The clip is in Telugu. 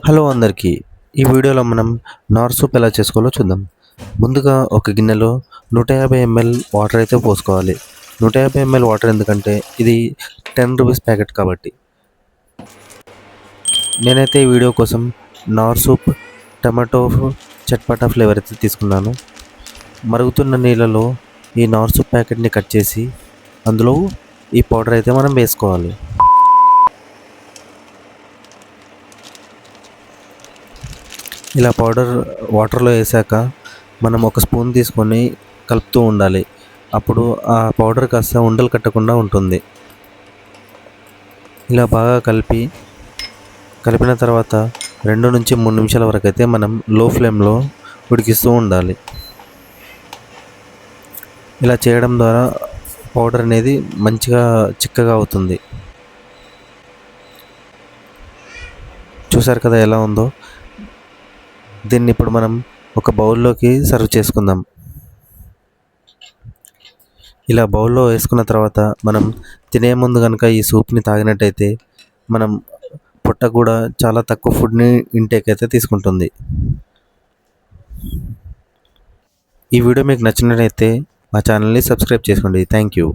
హలో అందరికీ. ఈ వీడియోలో మనం నార్ సూప్ ఎలా చేసుకోవాలో చూద్దాం. ముందుగా ఒక గిన్నెలో 150 ఎంఎల్ వాటర్ అయితే పోసుకోవాలి. 150 ఎంఎల్ వాటర్ ఎందుకంటే ఇది 10 రూపీస్ ప్యాకెట్ కాబట్టి. నేనైతే ఈ వీడియో కోసం నార్ సూప్ టమాటో చట్పటా ఫ్లేవర్ అయితే తీసుకున్నాను. మరుగుతున్న నీళ్ళలో ఈ నార్ సూప్ ప్యాకెట్ని కట్ చేసి అందులో ఈ పౌడర్ అయితే మనం వేసుకోవాలి. ఇలా పౌడర్ వాటర్లో వేసాక మనం ఒక స్పూన్ తీసుకొని కలుపుతూ ఉండాలి. అప్పుడు ఆ పౌడర్ కాస్త ఉండలు కట్టకుండా ఉంటుంది. ఇలా బాగా కలిపిన తర్వాత 2 నుంచి 3 నిమిషాల వరకు అయితే మనం లో ఫ్లేమ్లో ఉడికిస్తూ ఉండాలి. ఇలా చేయడం ద్వారా పౌడర్ అనేది మంచిగా చిక్కగా అవుతుంది. చూసారు కదా ఎలా ఉందో. దీన్ని ఇప్పుడు మనం ఒక బౌల్లోకి సర్వ్ చేసుకుందాం. ఇలా బౌల్లో వేసుకున్న తర్వాత మనం తినే ముందు కనుక ఈ సూప్ని తాగినట్టయితే మనం పొట్ట కూడా చాలా తక్కువ ఫుడ్ని ఇంటేక్ అయితే తీసుకుంటుంది. ఈ వీడియో మీకు నచ్చినట్లయితే మా ఛానల్ని సబ్స్క్రైబ్ చేసుకోండి. Thank you.